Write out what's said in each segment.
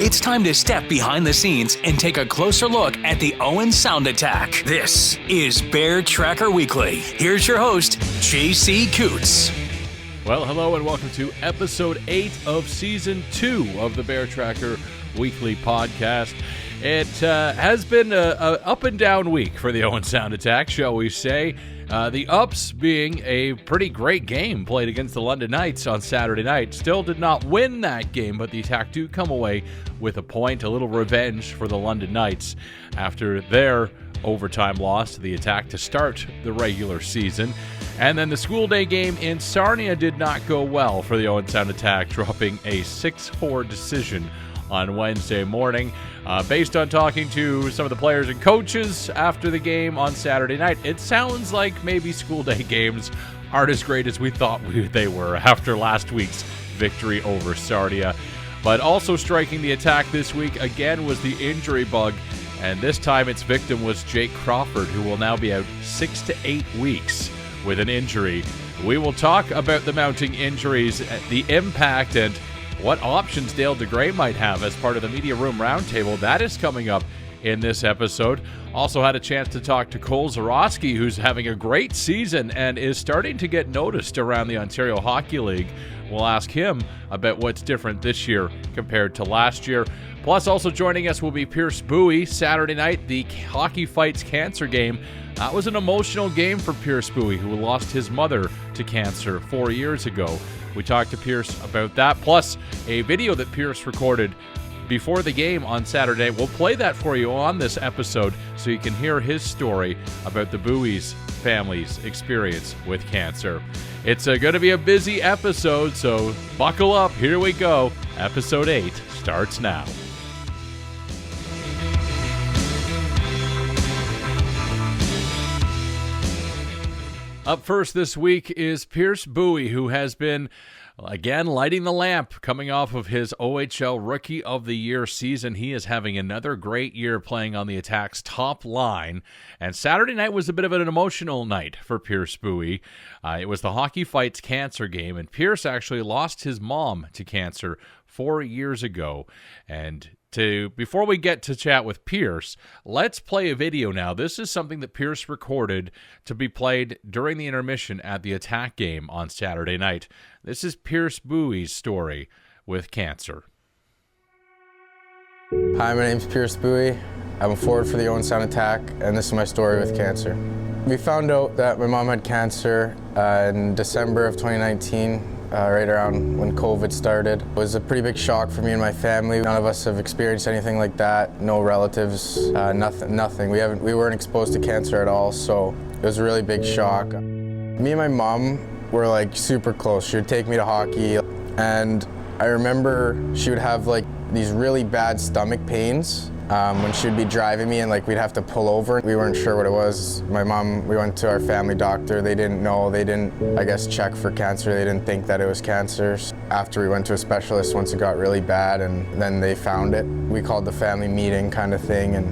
It's time to step behind the scenes and take a closer look at the Owen Sound Attack. This is Bear Tracker Weekly. Here's your host, JC Coots. Well, hello and welcome to episode 8 of season 2 of the Bear Tracker Weekly podcast. It has been an up and down week for the Owen Sound Attack, shall we say. The ups being a pretty great game played against the London Knights on Saturday night. Still did not win that game, but the Attack do come away with a point, a little revenge for the London Knights after their overtime loss to the Attack to start the regular season. And then the school day game in Sarnia did not go well for the Owen Sound Attack, dropping a 6-4 decision on Wednesday morning. Based on talking to some of the players and coaches after the game on Saturday night, it sounds like maybe school day games aren't as great as we thought they were after last week's victory over Sarnia. But also striking the Attack this week again was the injury bug, and this time its victim was Jake Crawford, who will now be out 6 to 8 weeks with an injury. We will talk about the mounting injuries, the impact, and what options Dale DeGray might have as part of the Media Room Roundtable. That is coming up in this episode. Also had a chance to talk to Cole Zurawski, who's having a great season and is starting to get noticed around the Ontario Hockey League. We'll ask him about what's different this year compared to last year. Plus, also joining us will be Pierce Mbuyi. Saturday night, the Hockey Fights Cancer game. That was an emotional game for Pierce Mbuyi, who lost his mother to cancer 4 years ago. We talked to Pierce about that, plus a video that Pierce recorded before the game on Saturday. We'll play that for you on this episode so you can hear his story about the Mbuyi's family's experience with cancer. It's going to be a busy episode, so buckle up. Here we go. Episode 8 starts now. Up first this week is Pierce Mbuyi, who has been, again, lighting the lamp coming off of his OHL Rookie of the Year season. He is having another great year playing on the Attack's top line. And Saturday night was a bit of an emotional night for Pierce Mbuyi. It was the Hockey Fights Cancer game, and Pierce actually lost his mom to cancer 4 years ago. And before we get to chat with Pierce, let's play a video now. This is something that Pierce recorded to be played during the intermission at the Attack game on Saturday night. This is Pierce Mbuyi's story with cancer. Hi, my name's Pierce Mbuyi. I'm a forward for the Owen Sound Attack, and this is my story with cancer. We found out that my mom had cancer in December of 2019. Right around when COVID started. It was a pretty big shock for me and my family. None of us have experienced anything like that. No relatives, nothing. We weren't exposed to cancer at all, so it was a really big shock. Me and my mom were like super close. She would take me to hockey, and I remember she would have like these really bad stomach pains when she would be driving me, and like we'd have to pull over. We weren't sure what it was. My mom, we went to our family doctor. They didn't know. They didn't, I guess, check for cancer. They didn't think that it was cancer. After we went to a specialist once it got really bad, and then they found it. We called the family meeting kind of thing, and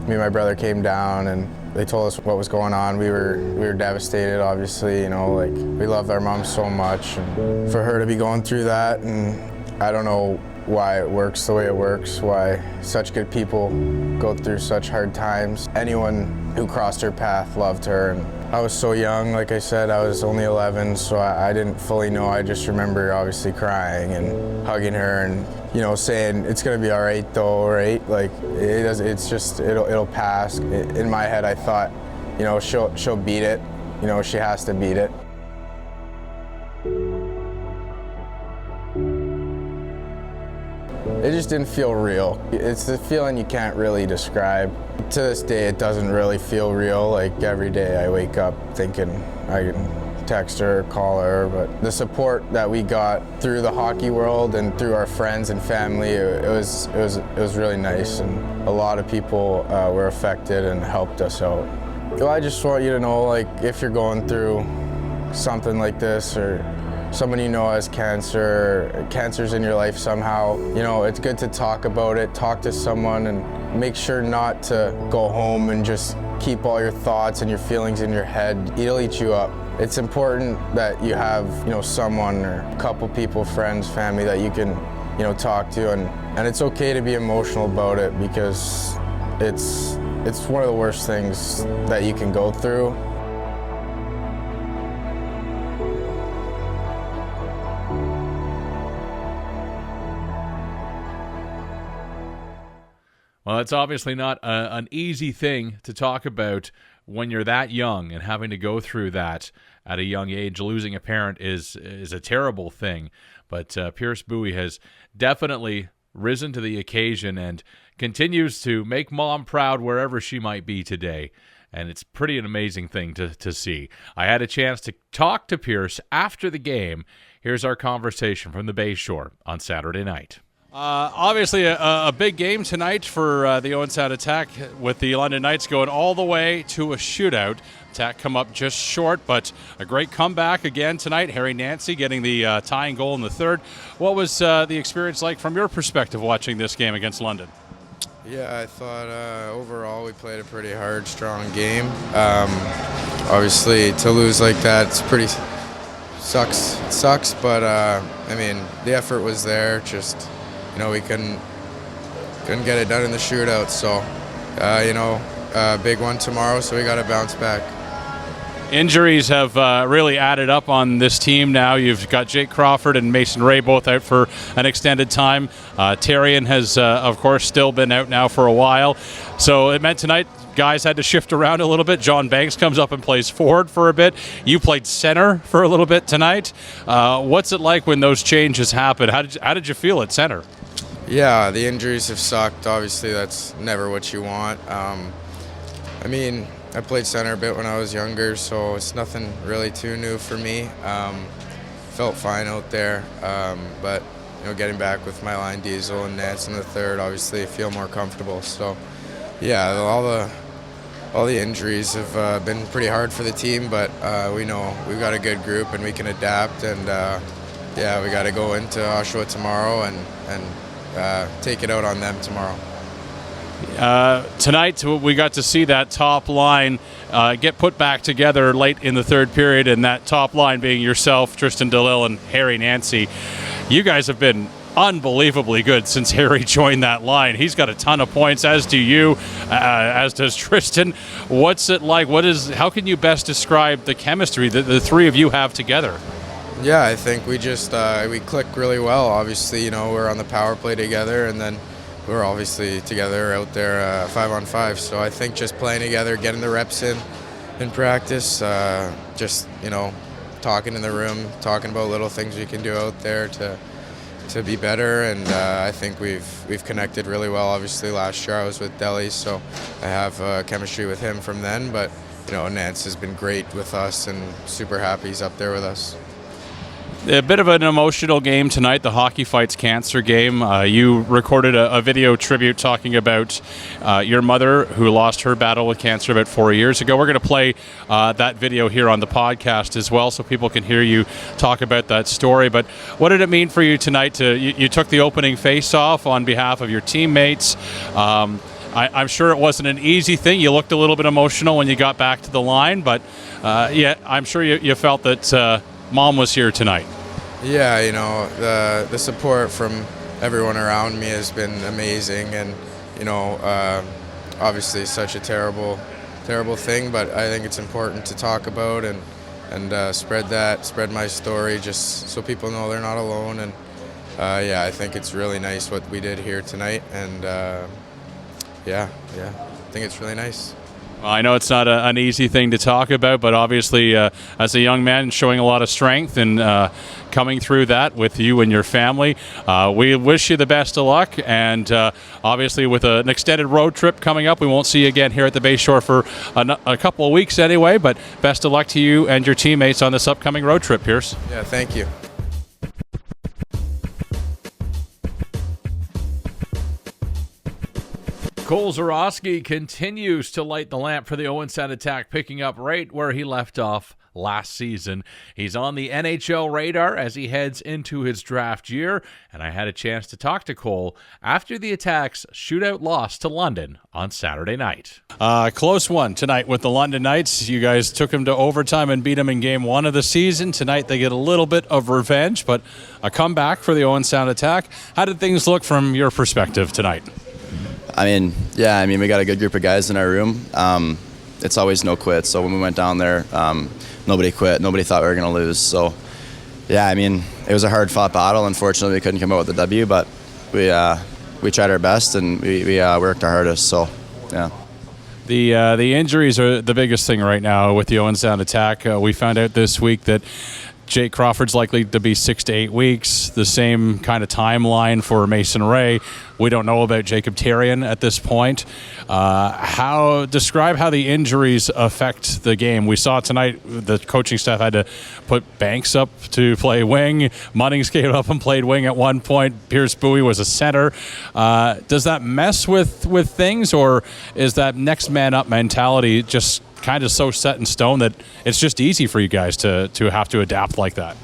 me and my brother came down and they told us what was going on. We were devastated, obviously, you know, like we loved our mom so much, and for her to be going through that, and I don't know why it works the way it works, why such good people go through such hard times. Anyone who crossed her path loved her, and I was so young, like I said, I was only 11, so I didn't fully know. I just remember obviously crying and hugging her and, you know, saying, it's gonna be all right though, right? Like, it'll pass. In my head, I thought, you know, she'll beat it. You know, she has to beat it. It just didn't feel real. It's the feeling you can't really describe. To this day, it doesn't really feel real. Like every day I wake up thinking I can text her, call her, but the support that we got through the hockey world and through our friends and family, it was really nice, and a lot of people were affected and helped us out. Well, I just want you to know, like, if you're going through something like this, or someone you know has cancer, cancer's in your life somehow, you know, it's good to talk about it, talk to someone, and make sure not to go home and just keep all your thoughts and your feelings in your head. It'll eat you up. It's important that you have, you know, someone or a couple people, friends, family that you can talk to, and it's okay to be emotional about it because it's one of the worst things that you can go through. Well, it's obviously not an easy thing to talk about when you're that young, and having to go through that at a young age. Losing a parent is a terrible thing, but Pierce Mbuyi has definitely risen to the occasion and continues to make Mom proud wherever she might be today. And it's pretty an amazing thing to see. I had a chance to talk to Pierce after the game. Here's our conversation from the Bay Shore on Saturday night. Obviously a big game tonight for the Owen Sound Attack, with the London Knights going all the way to a shootout. Attack come up just short, but a great comeback again tonight. Harry Nancy getting the tying goal in the third. What was the experience like from your perspective watching this game against London? Yeah, I thought overall we played a pretty hard, strong game. Obviously, to lose like that, it's pretty sucks. But I mean, the effort was there. Just we couldn't get it done in the shootout. So big one tomorrow. So we got to bounce back. Injuries have really added up on this team now. You've got Jake Crawford and Masen Ray both out for an extended time. Terrian has, of course, still been out now for a while. So it meant tonight guys had to shift around a little bit. John Banks comes up and plays forward for a bit. You played center for a little bit tonight. What's it like when those changes happen? How did you feel at center? Yeah, the injuries have sucked. Obviously, that's never what you want. I played center a bit when I was younger, so it's nothing really too new for me. Felt fine out there, but getting back with my line Diesel and Nance in the third, obviously I feel more comfortable. So, yeah, all the injuries have been pretty hard for the team, but we know we've got a good group and we can adapt. And we got to go into Oshawa tomorrow and take it out on them tomorrow. Tonight we got to see that top line get put back together late in the third period, and that top line being yourself, Tristan DeLille, and Harry Nancy. You guys have been unbelievably good since Harry joined that line. He's got a ton of points, as do you, as does Tristan. What's it like? How can you best describe the chemistry that the three of you have together? Yeah, I think we just we click really well. Obviously, we're on the power play together, and then we're obviously together out there 5-on-5. So I think just playing together, getting the reps in practice, just talking in the room, talking about little things we can do out there to be better. And I think we've connected really well. Obviously, last year I was with Delhi, so I have chemistry with him from then. But Nance has been great with us, and super happy he's up there with us. A bit of an emotional game tonight, the Hockey Fights Cancer game. You recorded a video tribute talking about your mother, who lost her battle with cancer about 4 years ago. We're going to play that video here on the podcast as well, so people can hear you talk about that story. But what did it mean for you tonight? You took the opening face-off on behalf of your teammates. I'm sure it wasn't an easy thing. You looked a little bit emotional when you got back to the line, but I'm sure you felt that Mom was here tonight. Yeah, the support from everyone around me has been amazing, and obviously such a terrible thing, but I think it's important to talk about and spread my story, just so people know they're not alone. And I think it's really nice what we did here tonight, and I think it's really nice. Well, I know it's not an easy thing to talk about, but obviously as a young man showing a lot of strength and coming through that with you and your family, we wish you the best of luck. And obviously with an extended road trip coming up, we won't see you again here at the Bay Shore for a couple of weeks anyway, but best of luck to you and your teammates on this upcoming road trip, Pierce. Yeah, thank you. Cole Zurawski continues to light the lamp for the Owen Sound Attack, picking up right where he left off last season. He's on the NHL radar as he heads into his draft year, and I had a chance to talk to Cole after the Attack's shootout loss to London on Saturday night. Close one tonight with the London Knights. You guys took them to overtime and beat them in game 1 of the season. Tonight they get a little bit of revenge, but a comeback for the Owen Sound Attack. How did things look from your perspective tonight? We got a good group of guys in our room. It's always no quit. So when we went down there, nobody quit. Nobody thought we were going to lose. So, it was a hard-fought battle. Unfortunately, we couldn't come out with the W, but we tried our best and we worked our hardest. So, yeah. The injuries are the biggest thing right now with the Owen Sound Attack. We found out this week that Jake Crawford's likely to be 6 to 8 weeks, the same kind of timeline for Masen Ray. We don't know about Jacob Therrien at this point. Describe how the injuries affect the game. We saw tonight the coaching staff had to put Banks up to play wing. Munnings came up and played wing at one point. Mbuyi was a center. Does that mess with things, or is that next man up mentality just kind of so set in stone that it's just easy for you guys to have to adapt like that?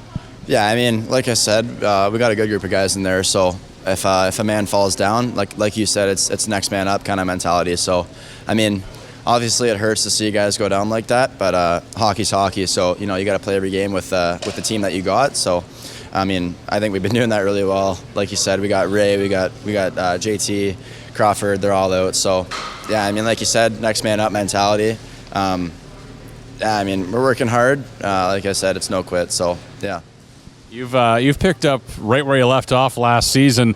Like I said, we got a good group of guys in there, so if a man falls down, like you said, it's next man up kind of mentality. So, obviously it hurts to see guys go down like that, but hockey's hockey, so you got to play every game with the team that you got. So, I think we've been doing that really well. Like you said, we got Ray, we got JT, Crawford, they're all out. So, like you said, next man up mentality. We're working hard. Like I said, it's no quit. So, yeah. You've picked up right where you left off last season,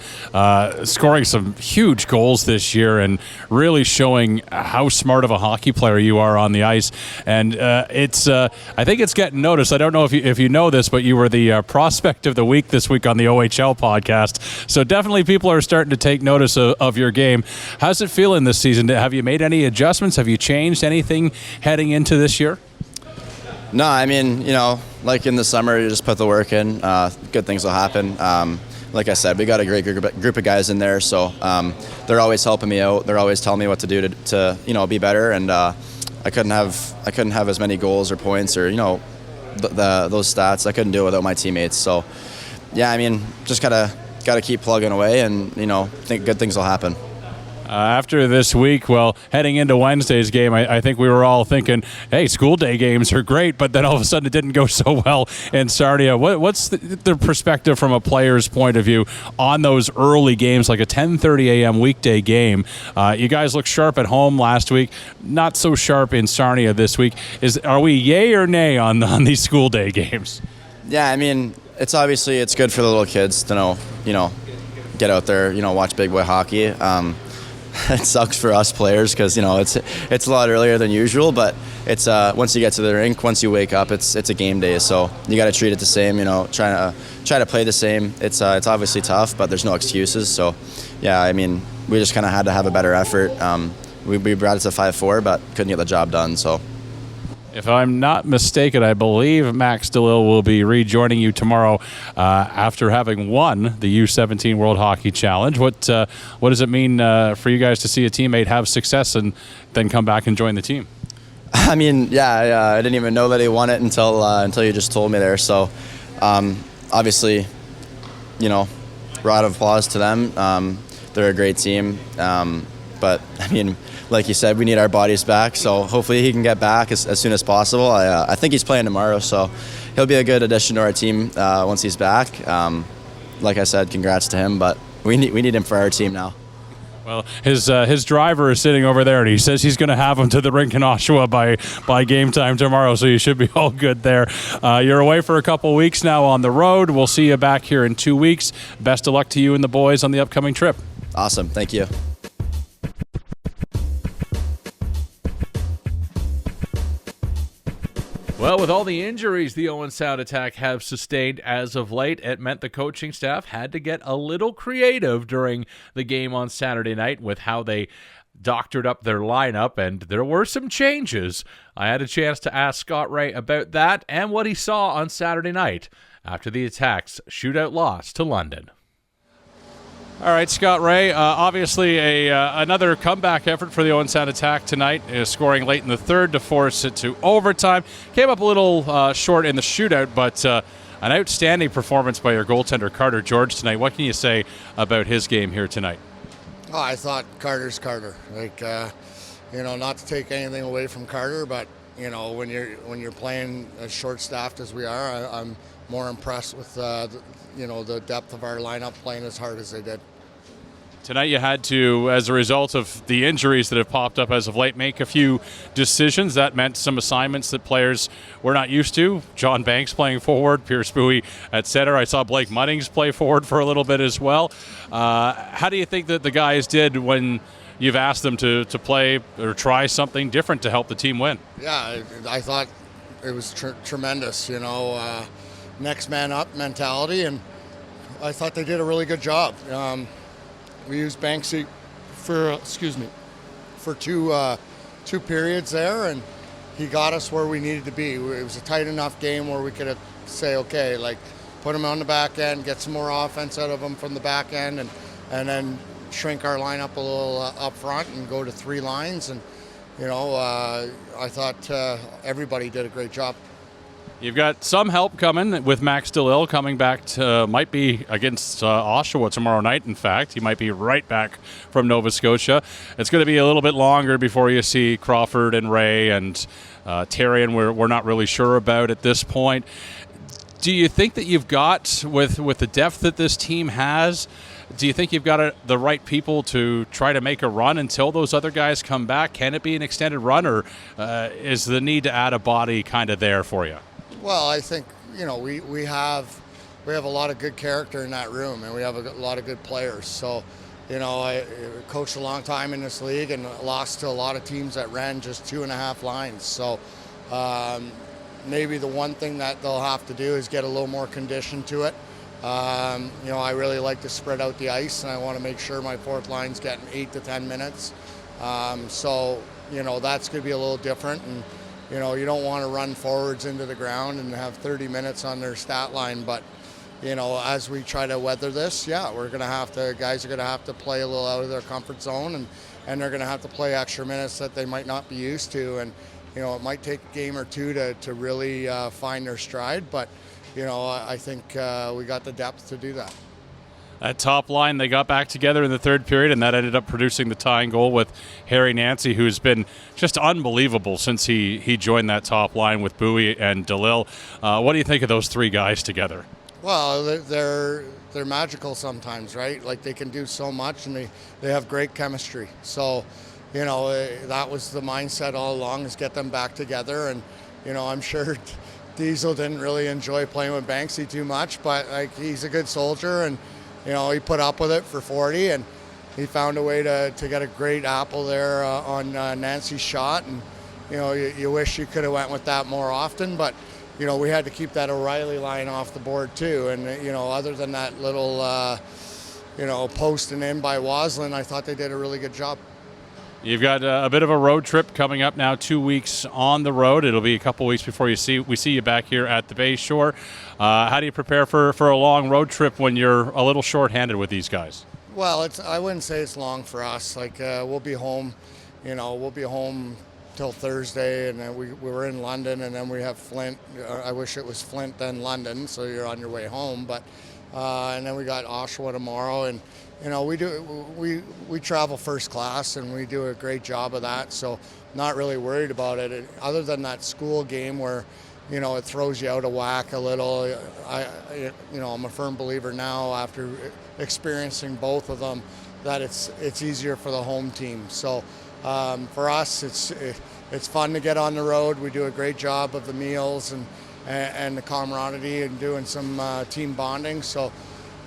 scoring some huge goals this year and really showing how smart of a hockey player you are on the ice. And I think it's getting noticed. I don't know if you know this, but you were the prospect of the week this week on the OHL podcast. So definitely people are starting to take notice of your game. How's it feeling this season? Have you made any adjustments? Have you changed anything heading into this year? No, like in the summer, you just put the work in. Good things will happen. Like I said, we got a great group of guys in there, so they're always helping me out. They're always telling me what to do to be better. And I couldn't have as many goals or points or those stats. I couldn't do it without my teammates. So just gotta keep plugging away, and think good things will happen. After this week, heading into Wednesday's game, I think we were all thinking, hey, school day games are great, but then all of a sudden it didn't go so well in Sarnia. What's the perspective from a player's point of view on those early games, like a 10:30 a.m. weekday game? You guys looked sharp at home last week, not so sharp in Sarnia this week. Are we yay or nay on these school day games? Yeah, it's good for the little kids to know, get out there, watch big boy hockey. It sucks for us players because it's a lot earlier than usual, but it's once you get to the rink, once you wake up, it's a game day, so you got to treat it the same. Try to play the same. It's obviously tough, but there's no excuses. So we just kind of had to have a better effort. We brought it to 5-4, but couldn't get the job done. So. If I'm not mistaken, I believe Max DeLille will be rejoining you tomorrow after having won the U17 World Hockey Challenge. What does it mean for you guys to see a teammate have success and then come back and join the team? I didn't even know that he won it until you just told me there. So, obviously, round of applause to them. They're a great team. But, like you said, we need our bodies back, so hopefully he can get back as soon as possible. I think he's playing tomorrow, so he'll be a good addition to our team once he's back. Like I said, congrats to him, but we need him for our team now. Well, his driver is sitting over there, and he says he's going to have him to the rink in Oshawa by game time tomorrow, so you should be all good there. You're away for a couple weeks now on the road. We'll see you back here in 2 weeks. Best of luck to you and the boys on the upcoming trip. Awesome. Thank you. Well, with all the injuries the Owen Sound Attack have sustained as of late, it meant the coaching staff had to get a little creative during the game on Saturday night with how they doctored up their lineup, and there were some changes. I had a chance to ask Scott Wray about that and what he saw on Saturday night after the Attack's shootout loss to London. All right, Scott Wray, obviously another comeback effort for the Owen Sound Attack tonight, scoring late in the third to force it to overtime. Came up a little short in the shootout, but an outstanding performance by your goaltender, Carter George, tonight. What can you say about his game here tonight? Oh, I thought Carter's Carter. Not to take anything away from Carter, but when you're playing as short-staffed as we are, I'm more impressed with the depth of our lineup playing as hard as they did. Tonight you had to, as a result of the injuries that have popped up as of late, make a few decisions. That meant some assignments that players were not used to. John Banks playing forward, Pierce Mbuyi at center. I saw Blake Munnings play forward for a little bit as well. How do you think that the guys did when you've asked them to play or try something different to help the team win? Yeah, I thought it was tremendous, next man up mentality, and I thought they did a really good job. We used Banksy for two periods there, and he got us where we needed to be. It was a tight enough game where we could say, okay, put him on the back end, get some more offense out of him from the back end, and then shrink our lineup a little up front and go to three lines. And I thought everybody did a great job. You've got some help coming with Max DeLille coming back might be against Oshawa tomorrow night, in fact. He might be right back from Nova Scotia. It's going to be a little bit longer before you see Crawford and Ray and Therrien we're not really sure about at this point. Do you think that you've got, with the depth that this team has, do you think you've got the right people to try to make a run until those other guys come back? Can it be an extended run, or is the need to add a body kind of there for you? Well, I think we have a lot of good character in that room, and we have a lot of good players. So, I coached a long time in this league and lost to a lot of teams that ran just 2.5 lines. So, maybe the one thing that they'll have to do is get a little more condition to it. I really like to spread out the ice, and I want to make sure my fourth line's getting 8 to 10 minutes. That's going to be a little different. And you don't want to run forwards into the ground and have 30 minutes on their stat line. But, as we try to weather this, guys are going to have to play a little out of their comfort zone, and they're going to have to play extra minutes that they might not be used to. And, it might take a game or two to really find their stride. But, I think we got the depth to do that. That top line, they got back together in the third period, and that ended up producing the tying goal with Harry Nancy, who's been just unbelievable since he joined that top line with Mbuyi and DeLille. What do you think of those three guys together? Well, they're magical sometimes, right? They can do so much, and they have great chemistry. So, that was the mindset all along, is get them back together. And, I'm sure Diesel didn't really enjoy playing with Banksy too much, but he's a good soldier, and he put up with it for 40, and he found a way to get a great apple there on Nancy's shot. And, you wish you could have went with that more often, but, we had to keep that O'Reilly line off the board too. And, other than that little, posting in by Waslin, I thought they did a really good job. You've got a bit of a road trip coming up now, 2 weeks on the road. It'll be a couple weeks before we see you back here at the Bay Shore. How do you prepare for a long road trip when you're a little short-handed with these guys? Well, I wouldn't say it's long for us. We'll be home, till Thursday, and then we were in London, and then we have Flint. I wish it was Flint then London, so you're on your way home. But and then we got Oshawa tomorrow, and we travel first class, and we do a great job of that. So not really worried about it. Other than that school game where, it throws you out of whack a little. I'm a firm believer now, after experiencing both of them, that it's easier for the home team. So for us, it's fun to get on the road. We do a great job of the meals and the camaraderie and doing some team bonding. So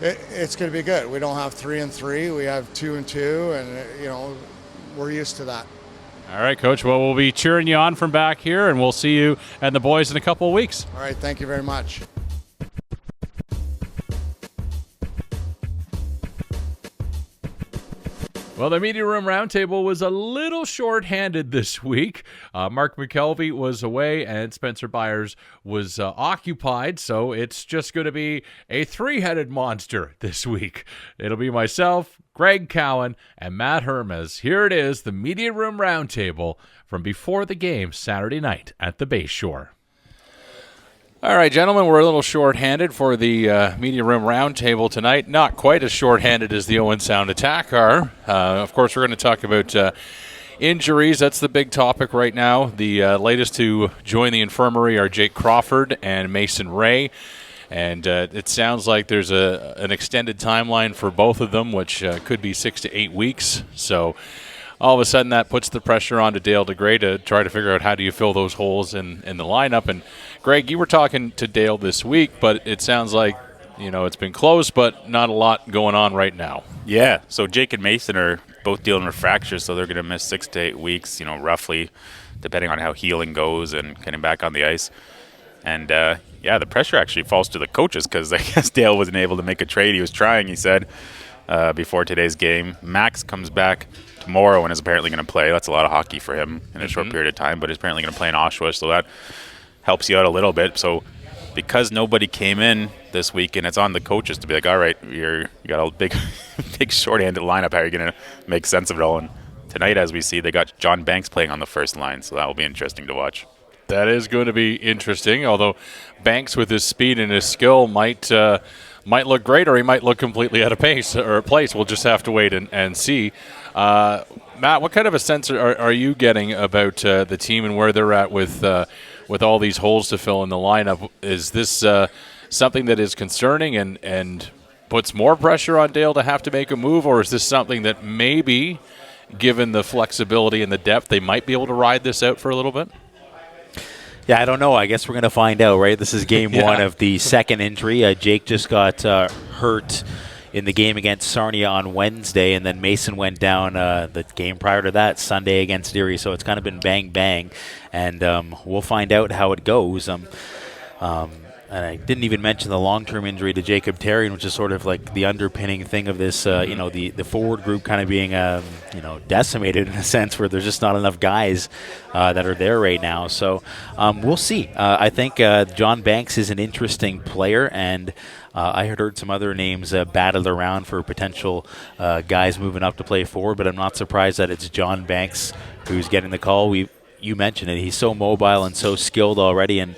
it's going to be good. We don't have 3-3. We have 2-2, and we're used to that. All right, Coach. Well, we'll be cheering you on from back here, and we'll see you and the boys in a couple of weeks. All right. Thank you very much. Well, the Media Room Roundtable was a little short-handed this week. Mark McKelvey was away and Spencer Byers was occupied, so it's just going to be a three-headed monster this week. It'll be myself, Greg Cowan, and Matt Hermes. Here it is, the Media Room Roundtable from before the game Saturday night at the Bayshore. All right, gentlemen, we're a little short-handed for the Media Room Roundtable tonight. Not quite as short-handed as the Owen Sound Attack are. Of course, we're going to talk about injuries. That's the big topic right now. The latest to join the infirmary are Jake Crawford and Masen Ray. And it sounds like there's an extended timeline for both of them, which could be 6 to 8 weeks. So all of a sudden that puts the pressure on to Dale DeGray to try to figure out how do you fill those holes in the lineup. And Greg, you were talking to Dale this week, but it sounds like, it's been close, but not a lot going on right now. Yeah, so Jake and Mason are both dealing with fractures, so they're going to miss 6 to 8 weeks, roughly, depending on how healing goes and getting back on the ice. And, the pressure actually falls to the coaches because I guess Dale wasn't able to make a trade. He was trying, he said, before today's game. Max comes back tomorrow and is apparently going to play. That's a lot of hockey for him in a short period of time, but he's apparently going to play in Oshawa, so that helps you out a little bit. So because nobody came in this week, and it's on the coaches to be like, all right, you got a big short-handed lineup. How are you going to make sense of it all? And tonight, as we see, they got John Banks playing on the first line, so that will be interesting to watch. That is going to be interesting, although Banks with his speed and his skill might look great, or he might look completely out of place. We'll just have to wait and see. Matt, what kind of a sense are you getting about the team and where they're at with all these holes to fill in the lineup? Is this something that is concerning and puts more pressure on Dale to have to make a move, or is this something that maybe, given the flexibility and the depth, they might be able to ride this out for a little bit? Yeah, I don't know. I guess we're going to find out, right? This is game one of the second injury. Jake just got hurt in the game against Sarnia on Wednesday, and then Mason went down the game prior to that, Sunday against Erie. So it's kind of been bang, and we'll find out how it goes. And I didn't even mention the long-term injury to Jacob Terrian, which is sort of like the underpinning thing of this, the forward group kind of being, decimated in a sense where there's just not enough guys that are there right now. So we'll see. I think John Banks is an interesting player, and I had heard some other names battled around for potential guys moving up to play forward, but I'm not surprised that it's John Banks who's getting the call. You mentioned it. He's so mobile and so skilled already, and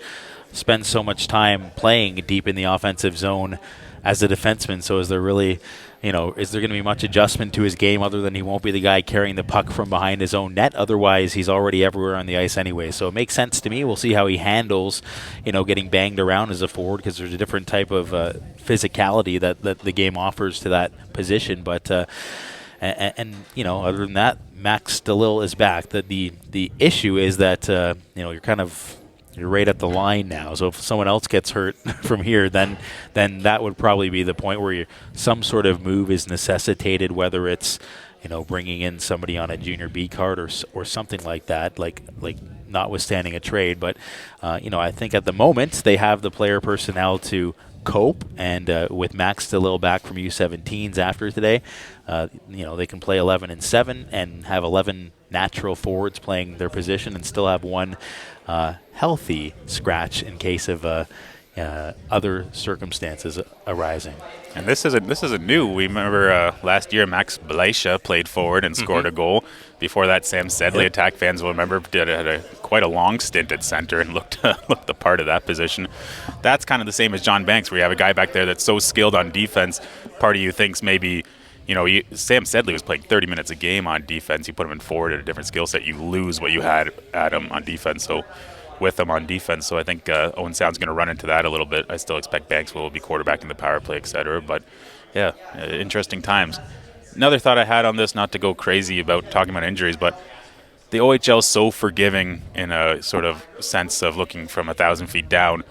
spends so much time playing deep in the offensive zone as a defenseman. So is there really, is there going to be much adjustment to his game other than he won't be the guy carrying the puck from behind his own net? Otherwise, he's already everywhere on the ice anyway. So it makes sense to me. We'll see how he handles, getting banged around as a forward, because there's a different type of physicality that the game offers to that position. But and other than that, Max Stalil is back. The issue is that you're right at the line now. So if someone else gets hurt from here, then that would probably be the point where some sort of move is necessitated, whether it's bringing in somebody on a junior B card or something like that, like notwithstanding a trade. But I think at the moment they have the player personnel to cope, and with Max Stalil back from U17s after today, they can play 11-7 and have 11 natural forwards playing their position and still have one healthy scratch in case of other circumstances arising. And this isn't new. We remember last year Max Belaisha played forward and scored a goal. Before that, Sam Sedley, attack fans will remember, had quite a long stint at center and looked the part of that position. That's kind of the same as John Banks, where you have a guy back there that's so skilled on defense. Part of you thinks maybe, Sam Sedley was playing 30 minutes a game on defense. You put him in forward at a different skill set, you lose what you had at him on defense. So with him on defense. So I think Owen Sound's going to run into that a little bit. I still expect Banks will be quarterbacking the power play, et cetera. But, yeah, interesting times. Another thought I had on this, not to go crazy about talking about injuries, but the OHL is so forgiving in a sort of sense of looking from 1,000 feet down.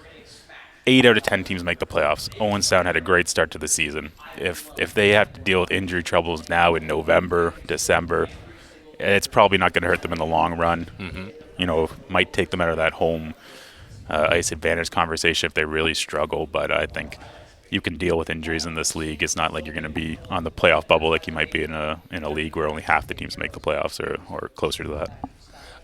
8 out of 10 teams make the playoffs. Owen Sound had a great start to the season. If they have to deal with injury troubles now in November, December, it's probably not going to hurt them in the long run. Might take them out of that home ice advantage conversation if they really struggle. But I think you can deal with injuries in this league. It's not like you're going to be on the playoff bubble like you might be in a league where only half the teams make the playoffs or closer to that.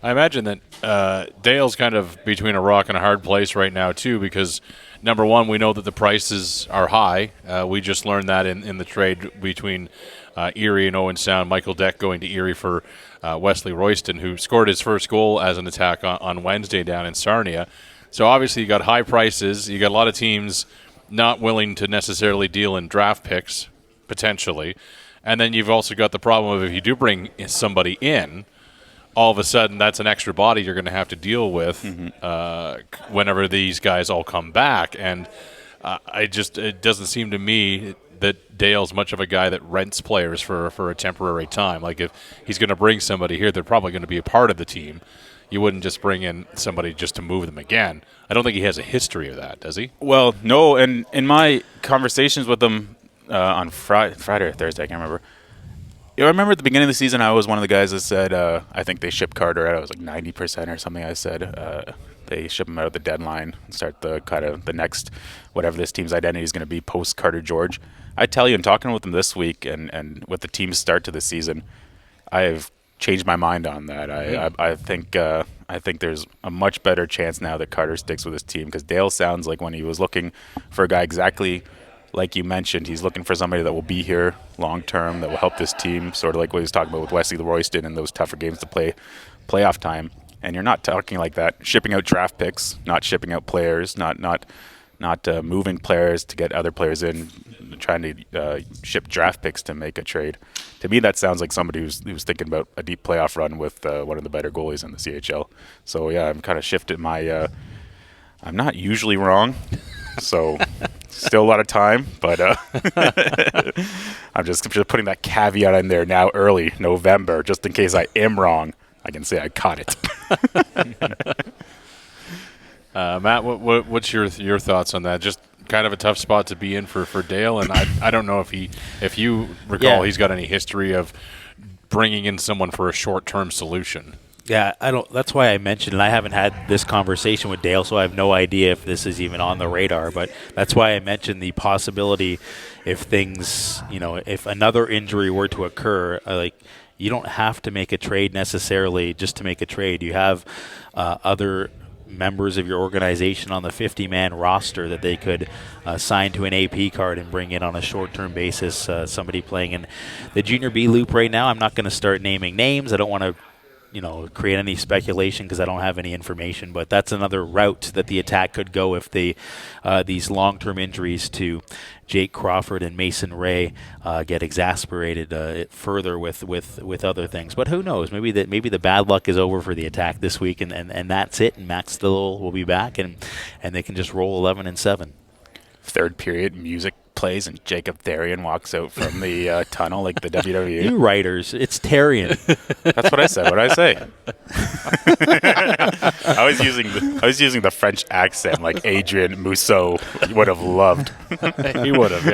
I imagine that Dale's kind of between a rock and a hard place right now, too, because, number one, we know that the prices are high. We just learned that in the trade between Erie and Owen Sound. Michael Deck going to Erie for Wesley Royston, who scored his first goal as an attack on Wednesday down in Sarnia. So, obviously, you got high prices. You got a lot of teams not willing to necessarily deal in draft picks, potentially. And then you've also got the problem of if you do bring somebody in, all of a sudden that's an extra body you're going to have to deal with whenever these guys all come back. And it doesn't seem to me that Dale's much of a guy that rents players for a temporary time. Like, if he's going to bring somebody here, they're probably going to be a part of the team. You wouldn't just bring in somebody just to move them again. I don't think he has a history of that, does he? Well, no, and in my conversations with him on Friday or Thursday, I can't remember. I remember at the beginning of the season, I was one of the guys that said, I think they ship Carter out. I was like 90% or something. I said they ship him out at the deadline and start the next, whatever this team's identity is going to be post Carter George. I tell you, in talking with them this week and with the team's start to the season, I have changed my mind on that. I think there's a much better chance now that Carter sticks with his team, because Dale sounds like when he was looking for a guy exactly like you mentioned, he's looking for somebody that will be here long term, that will help this team, sort of like what he was talking about with Wesley Royston and those tougher games to play playoff time. And you're not talking like that, shipping out draft picks, not shipping out players, not moving players to get other players in, trying to ship draft picks to make a trade. To me, that sounds like somebody who's thinking about a deep playoff run with one of the better goalies in the CHL. So, yeah, I'm kind of shifted my I'm not usually wrong, so still a lot of time, but I'm just putting that caveat in there now early November, just in case I am wrong. I can say I caught it. Matt, what's your thoughts on that? Just kind of a tough spot to be in for Dale, and I don't know if you recall he's got any history of bringing in someone for a short-term solution. Yeah, I don't. That's why I mentioned, and I haven't had this conversation with Dale, so I have no idea if this is even on the radar. But that's why I mentioned the possibility, if things, if another injury were to occur, you don't have to make a trade necessarily just to make a trade. You have other members of your organization on the 50-man roster that they could sign to an AP card and bring in on a short-term basis. Somebody playing in the Junior B loop right now. I'm not going to start naming names. I don't want to create any speculation because I don't have any information, but that's another route that the Attack could go if these long-term injuries to Jake Crawford and Masen Ray get exasperated further with other things. But who knows? Maybe the bad luck is over for the Attack this week, and that's it. And Max Still will be back, and they can just roll 11-7. Third period, music plays, and Jacob Therian walks out from the tunnel like the WWE. You writers, it's Therian. That's what I said. What did I say? I was using the French accent like Adrien Mousseau would have loved. He would have,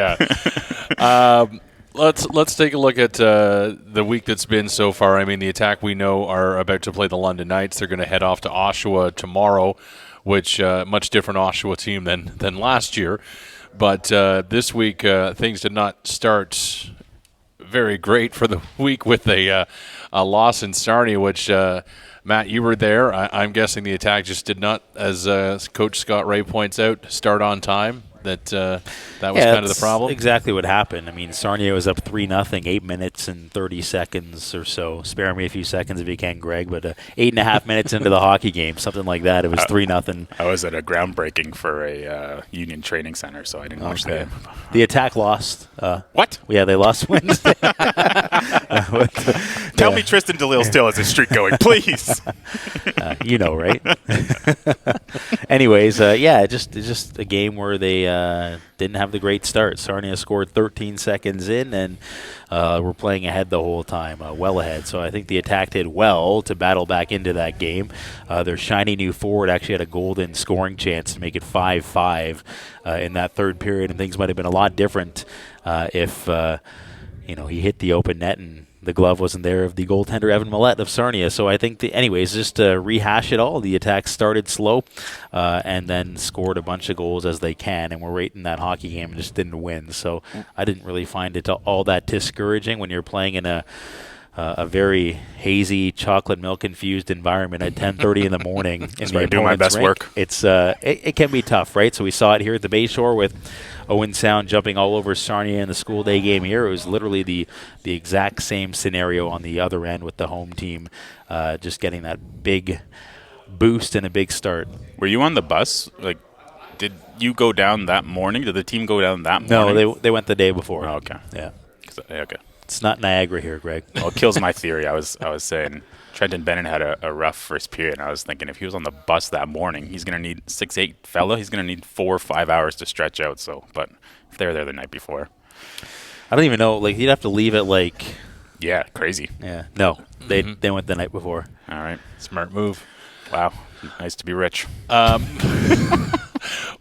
yeah. Let's take a look at the week that's been so far. I mean, the Attack, we know, are about to play the London Knights. They're going to head off to Oshawa tomorrow, which much different Oshawa team than last year. But this week, things did not start very great for the week with a loss in Sarnia, which, Matt, you were there. I'm guessing the Attack just did not, as Coach Scott Wray points out, start on time. That was kind of the problem. Exactly what happened. I mean, Sarnia was up 3-0, 8 minutes and 30 seconds or so. Spare me a few seconds if you can, Greg. But 8.5 minutes into the hockey game, something like that. It was 3-0. I was at a groundbreaking for a Union Training Center, so I didn't watch the game. The Attack lost. What? Yeah, they lost Wednesday. Tell me Tristan DeLille still has a streak going, please. Right? Anyways, just a game where they didn't have the great start. Sarnia scored 13 seconds in, and were playing ahead the whole time, well ahead. So I think the Attack did well to battle back into that game. Their shiny new forward actually had a golden scoring chance to make it 5-5 in that third period, and things might have been a lot different if he hit the open net and the glove wasn't there of the goaltender Evan Millette of Sarnia. So I think, anyways, just to rehash it all, the attack started slow and then scored a bunch of goals as they can, and we're right in that hockey game and just didn't win. So I didn't really find it all that discouraging when you're playing in a very hazy, chocolate milk-infused environment at 10:30 in the morning. That's where I do my best work. It can be tough, right? So we saw it here at the Bayshore with Owen Sound jumping all over Sarnia in the school day game here. It was literally the exact same scenario on the other end with the home team just getting that big boost and a big start. Were you on the bus? Like, did you go down that morning? Did the team go down that morning? No, they went the day before. Oh, okay. Yeah. Okay. It's not Niagara here, Greg. Well, it kills my theory. I was saying Trenton Bennett had a rough first period, and I was thinking if he was on the bus that morning, he's going to need 6'8" fella. He's going to need 4 or 5 hours to stretch out. So, but if they're there the night before, I don't even know. Like, he'd have to leave at yeah, crazy. Yeah. No, they went the night before. All right, Smart move. wow, nice to be rich.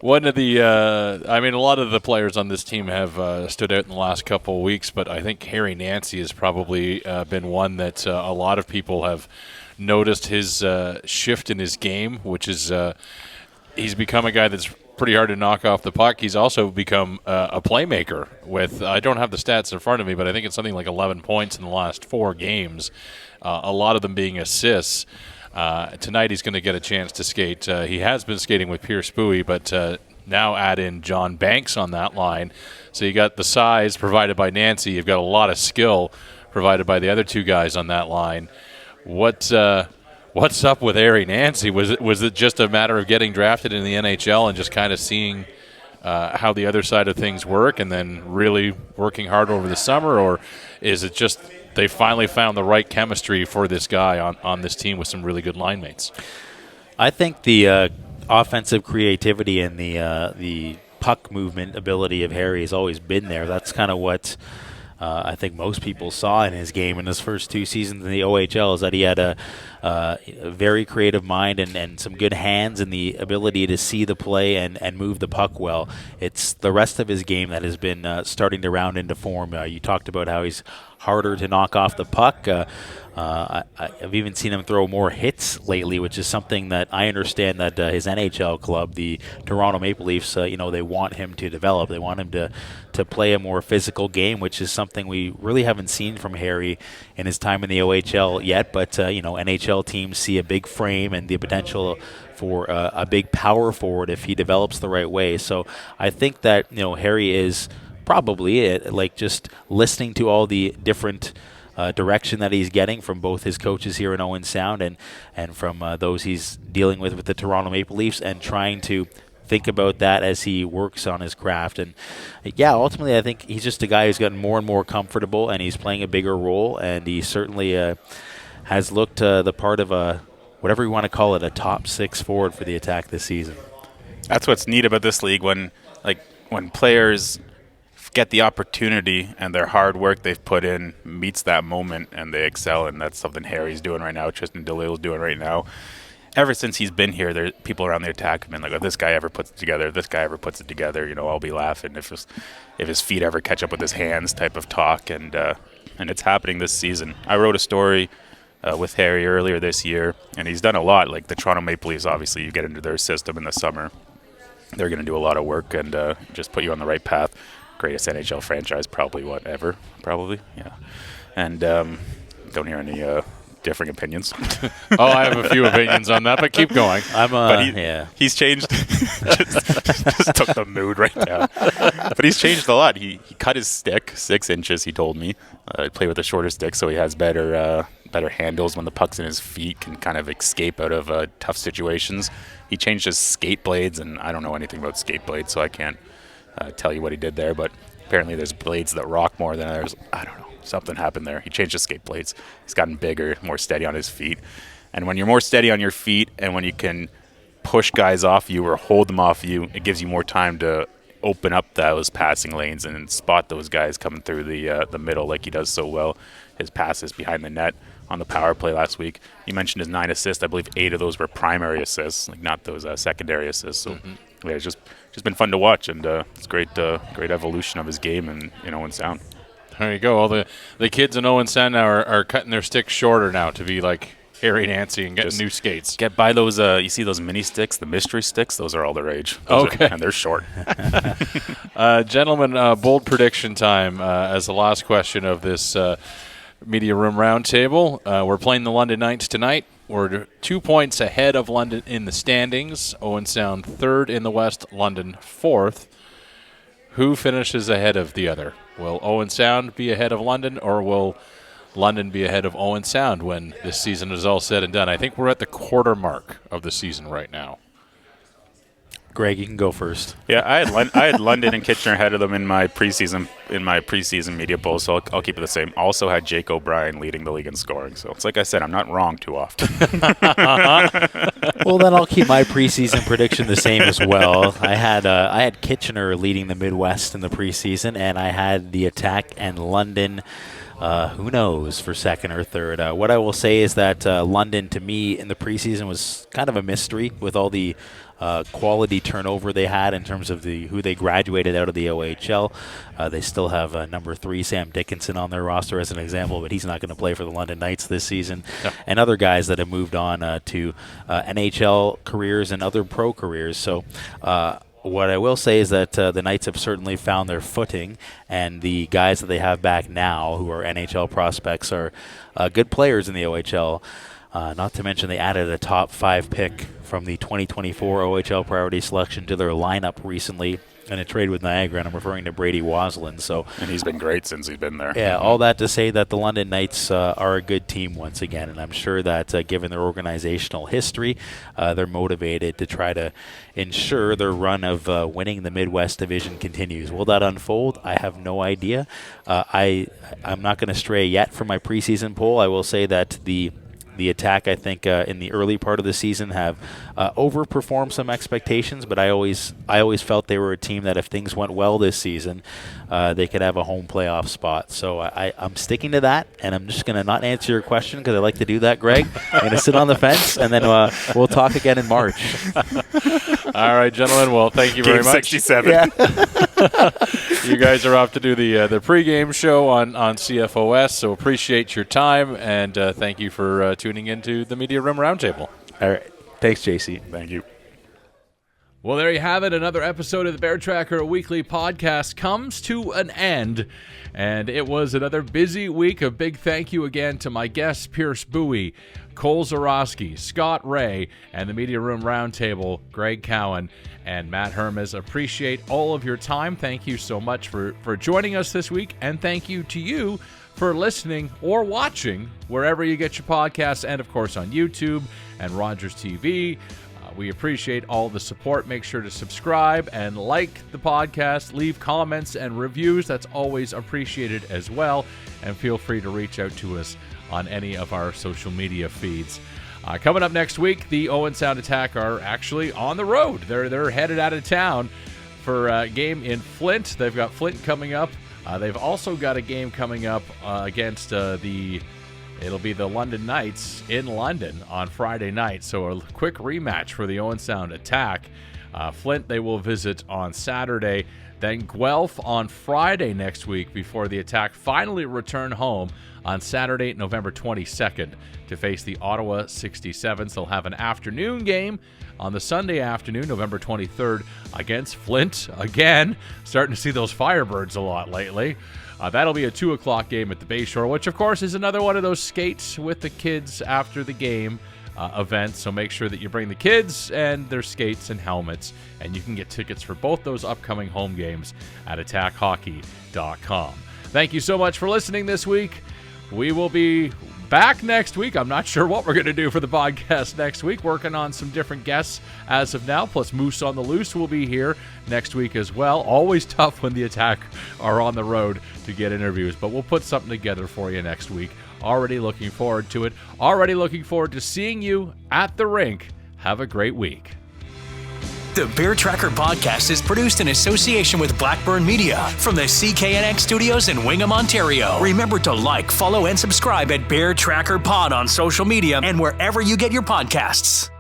One of the, a lot of the players on this team have stood out in the last couple of weeks, but I think Harry Nancy has probably been one that a lot of people have noticed his shift in his game, which is he's become a guy that's pretty hard to knock off the puck. He's also become a playmaker with, I don't have the stats in front of me, but I think it's something like 11 points in the last 4 games, a lot of them being assists. Tonight he's going to get a chance to skate. He has been skating with Pierce Mbuyi, but now add in John Banks on that line. So you got the size provided by Nancy. You've got a lot of skill provided by the other 2 guys on that line. What's up with Harry Nancy? Was it just a matter of getting drafted in the NHL and just kind of seeing how the other side of things work and then really working hard over the summer, or is it just they finally found the right chemistry for this guy on this team with some really good line mates? I think the offensive creativity and the puck movement ability of Harry has always been there. That's kind of what I think most people saw in his game in his first 2 seasons in the OHL, is that he had a very creative mind and some good hands and the ability to see the play and move the puck well. It's the rest of his game that has been starting to round into form. You talked about how he's harder to knock off the puck. I've even seen him throw more hits lately, which is something that I understand that his NHL club, the Toronto Maple Leafs, they want him to develop. They want him to play a more physical game, which is something we really haven't seen from Harry in his time in the OHL yet. But, NHL teams see a big frame and the potential for a big power forward if he develops the right way. So I think that, Harry is probably just listening to all the different direction that he's getting from both his coaches here in Owen Sound and from those he's dealing with the Toronto Maple Leafs, and trying to think about that as he works on his craft. And ultimately I think he's just a guy who's gotten more and more comfortable, and he's playing a bigger role, and he certainly has looked the part of whatever you want to call it, a top 6 forward for the attack this season. That's what's neat about this league, when players get the opportunity and their hard work they've put in meets that moment and they excel, and that's something Harry's doing right now, Tristan DeLille's doing right now. Ever since he's been here, there people around the attack have been like, "Oh, this guy ever puts it together. This guy ever puts it together." I'll be laughing if his feet ever catch up with his hands, type of talk, and it's happening this season. I wrote a story with Harry earlier this year, and he's done a lot. Like the Toronto Maple Leafs, obviously, you get into their system in the summer, they're going to do a lot of work and just put you on the right path. Greatest NHL franchise probably, yeah. And don't hear any differing opinions. I have a few opinions on that, but keep going. He's changed. just took the mood right down. But he's changed a lot. He cut his stick 6 inches, he told me. Play with a shorter stick so he has better handles when the puck's in his feet, can kind of escape out of tough situations. He changed his skate blades, and I don't know anything about skate blades, so I can't tell you what he did there, but apparently there's blades that rock more than others. I don't know. Something happened there. He changed his skate blades. He's gotten bigger, more steady on his feet. And when you're more steady on your feet and when you can push guys off you or hold them off you, it gives you more time to open up those passing lanes and spot those guys coming through the middle like he does so well. His passes behind the net on the power play last week. You mentioned his 9 assists. I believe 8 of those were primary assists, like not those secondary assists. So yeah, it's just been fun to watch, and it's great evolution of his game in Owen Sound. There you go. All the kids in Owen Sound now are cutting their sticks shorter now to be like Harry Nancy and getting new skates. Get by those, you see those mini sticks, the mystery sticks? Those are all the rage. And they're short. Gentlemen, bold prediction time as the last question of this Media Room Roundtable. We're playing the London Knights tonight. We're 2 points ahead of London in the standings. Owen Sound third in the West, London fourth. Who finishes ahead of the other? Will Owen Sound be ahead of London, or will London be ahead of Owen Sound when this season is all said and done? I think we're at the quarter mark of the season right now. Greg, you can go first. Yeah, I had London and Kitchener ahead of them in my preseason media poll, so I'll keep it the same. Also had Jake O'Brien leading the league in scoring. So it's like I said, I'm not wrong too often. Well, then I'll keep my preseason prediction the same as well. I had Kitchener leading the Midwest in the preseason, and I had the Attack and London. Who knows for second or third. What I will say is that London, to me, in the preseason was kind of a mystery with all the quality turnover they had in terms of who they graduated out of the OHL. They still have number 3 Sam Dickinson on their roster as an example, but he's not going to play for the London Knights this season. No. And other guys that have moved on to NHL careers and other pro careers. So what I will say is that the Knights have certainly found their footing, and the guys that they have back now who are NHL prospects are good players in the OHL. Not to mention they added a top 5 pick from the 2024 OHL priority selection to their lineup recently in a trade with Niagara, and I'm referring to Brady Waslin. And he's been great since he's been there. Yeah, all that to say that the London Knights are a good team once again, and I'm sure that given their organizational history, they're motivated to try to ensure their run of winning the Midwest Division continues. Will that unfold? I have no idea. I'm not going to stray yet from my preseason poll. I will say that the Attack, I think, in the early part of the season have overperformed some expectations, but I always felt they were a team that if things went well this season, they could have a home playoff spot. So I'm sticking to that, and I'm just going to not answer your question because I like to do that, Greg. I'm going to sit on the fence, and then we'll talk again in March. All right, gentlemen. Well, thank you very much. 67. Yeah. You guys are off to do the pregame show on CFOS, so appreciate your time, and thank you for tuning into the Media Room Roundtable. All right. Thanks, JC. Thank you. Well, there you have it. Another episode of the Bear Tracker Weekly Podcast comes to an end, and it was another busy week. A big thank you again to my guests, Pierce Mbuyi, Cole Zurawski, Scott Wray, and the Media Room Roundtable, Greg Cowan and Matt Hermes. Appreciate all of your time. Thank you so much for joining us this week, and thank you to you for listening or watching wherever you get your podcasts, and of course on YouTube and Rogers TV. We appreciate all the support. Make sure to subscribe and like the podcast, leave comments and reviews. That's always appreciated as well. And feel free to reach out to us on any of our social media feeds. Coming up next week, the Owen Sound Attack are actually on the road. They're headed out of town for a game in Flint. They've got Flint coming up. They've also got a game coming up against it'll be the London Knights in London on Friday night. So a quick rematch for the Owen Sound Attack. Flint they will visit on Saturday. Then Guelph on Friday next week before the Attack finally return home on Saturday, November 22nd to face the Ottawa 67s. They'll have an afternoon game on the Sunday afternoon, November 23rd, against Flint. Again, starting to see those Firebirds a lot lately. That'll be a 2 o'clock game at the Bayshore, which, of course, is another one of those skates with the kids after the game events. So make sure that you bring the kids and their skates and helmets, and you can get tickets for both those upcoming home games at attackhockey.com. Thank you so much for listening this week. We will be back next week. I'm not sure what we're going to do for the podcast next week. Working on some different guests as of now. Plus Moose on the Loose will be here next week as well. Always tough when the Attack are on the road to get interviews, but we'll put something together for you next week. Already looking forward to it. Already looking forward to seeing you at the rink. Have a great week. The Bear Tracker podcast is produced in association with Blackburn Media from the CKNX studios in Wingham, Ontario. Remember to like, follow, and subscribe at Bear Tracker Pod on social media and wherever you get your podcasts.